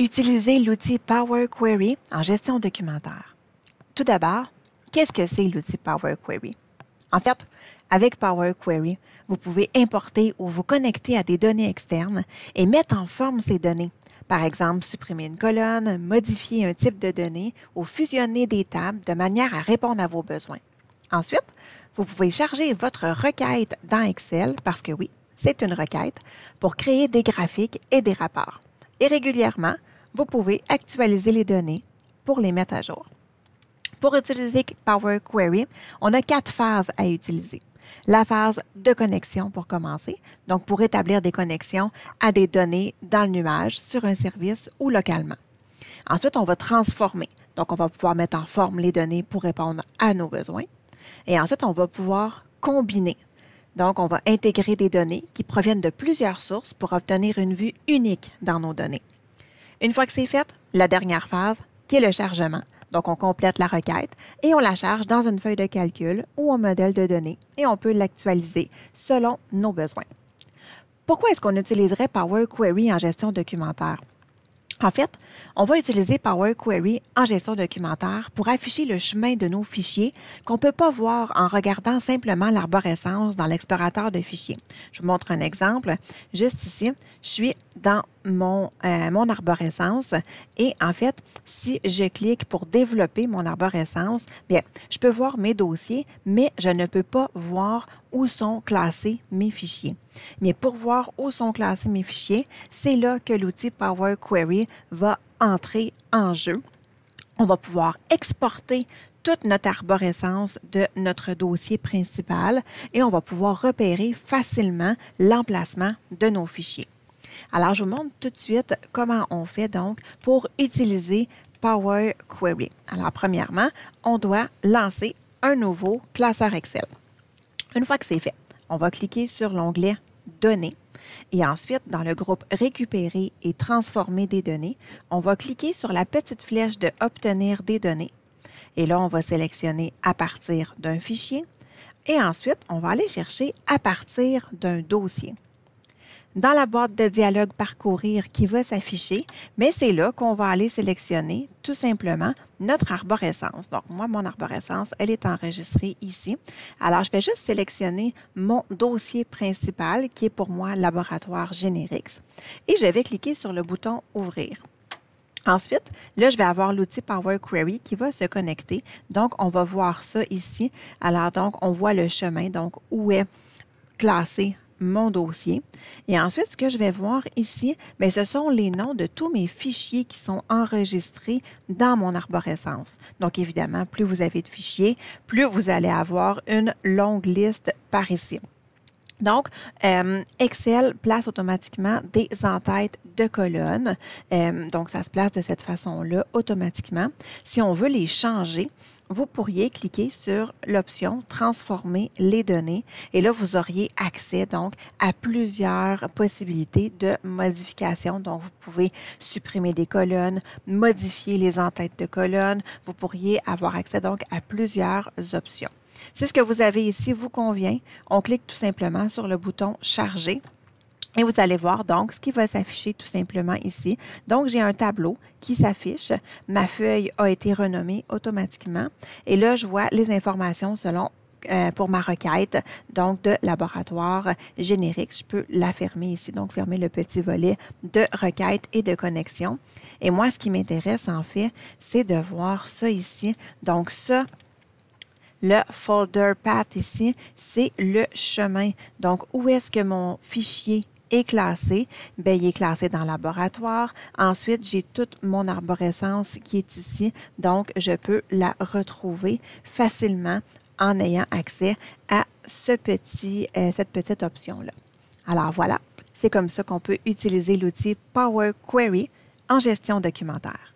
Utilisez l'outil Power Query en gestion documentaire. Tout d'abord, qu'est-ce que c'est l'outil Power Query? En fait, avec Power Query, vous pouvez importer ou vous connecter à des données externes et mettre en forme ces données. Par exemple, supprimer une colonne, modifier un type de données ou fusionner des tables de manière à répondre à vos besoins. Ensuite, vous pouvez charger votre requête dans Excel, parce que oui, c'est une requête, pour créer des graphiques et des rapports. Et régulièrement, vous pouvez actualiser les données pour les mettre à jour. Pour utiliser Power Query, on a 4 phases à utiliser. La phase de connexion pour commencer, donc pour établir des connexions à des données dans le nuage, sur un service ou localement. Ensuite, on va transformer, donc on va pouvoir mettre en forme les données pour répondre à nos besoins. Et ensuite, on va pouvoir combiner. Donc, on va intégrer des données qui proviennent de plusieurs sources pour obtenir une vue unique dans nos données. Une fois que c'est fait, la dernière phase, qui est le chargement. Donc, on complète la requête et on la charge dans une feuille de calcul ou un modèle de données et on peut l'actualiser selon nos besoins. Pourquoi est-ce qu'on utiliserait Power Query en gestion documentaire? En fait, on va utiliser Power Query en gestion documentaire pour afficher le chemin de nos fichiers qu'on ne peut pas voir en regardant simplement l'arborescence dans l'explorateur de fichiers. Je vous montre un exemple. Juste ici, je suis dans mon arborescence et en fait, si je clique pour développer mon arborescence, bien, je peux voir mes dossiers, mais je ne peux pas voir où sont classés mes fichiers. Mais pour voir où sont classés mes fichiers, c'est là que l'outil Power Query va entrer en jeu. On va pouvoir exporter toute notre arborescence de notre dossier principal et on va pouvoir repérer facilement l'emplacement de nos fichiers. Alors, je vous montre tout de suite comment on fait donc pour utiliser Power Query. Alors, premièrement, on doit lancer un nouveau classeur Excel. Une fois que c'est fait, on va cliquer sur l'onglet Données et ensuite, dans le groupe Récupérer et transformer des données, on va cliquer sur la petite flèche de Obtenir des données et là, on va sélectionner à partir d'un fichier et ensuite, on va aller chercher à partir d'un dossier. Dans la boîte de dialogue Parcourir qui va s'afficher, mais c'est là qu'on va aller sélectionner tout simplement notre arborescence. Donc, moi, mon arborescence, elle est enregistrée ici. Alors, je vais juste sélectionner mon dossier principal qui est pour moi Laboratoire Générix et je vais cliquer sur le bouton Ouvrir. Ensuite, là, je vais avoir l'outil Power Query qui va se connecter. Donc, on va voir ça ici. Alors, donc, on voit le chemin, donc où est classé mon dossier. Et ensuite, ce que je vais voir ici, bien, ce sont les noms de tous mes fichiers qui sont enregistrés dans mon arborescence. Donc, évidemment, plus vous avez de fichiers, plus vous allez avoir une longue liste par ici. Donc, Excel place automatiquement des entêtes de colonnes. Donc, ça se place de cette façon-là automatiquement. Si on veut les changer, vous pourriez cliquer sur l'option « Transformer les données » et là, vous auriez accès donc à plusieurs possibilités de modification. Donc, vous pouvez supprimer des colonnes, modifier les entêtes de colonnes. Vous pourriez avoir accès donc à plusieurs options. Si ce que vous avez ici vous convient, on clique tout simplement sur le bouton « Charger ». Et vous allez voir donc ce qui va s'afficher tout simplement ici. Donc, j'ai un tableau qui s'affiche. Ma feuille a été renommée automatiquement. Et là, je vois les informations selon pour ma requête, donc de laboratoire générique. Je peux la fermer ici, donc fermer le petit volet de requête et de connexion. Et moi, ce qui m'intéresse en fait, c'est de voir ça ici. Donc, ça, le folder path ici, c'est le chemin. Donc, où est-ce que mon fichier est classé? Bien, il est classé dans laboratoire. Ensuite, j'ai toute mon arborescence qui est ici. Donc, je peux la retrouver facilement en ayant accès à cette petite option-là. Alors, voilà, c'est comme ça qu'on peut utiliser l'outil Power Query en gestion documentaire.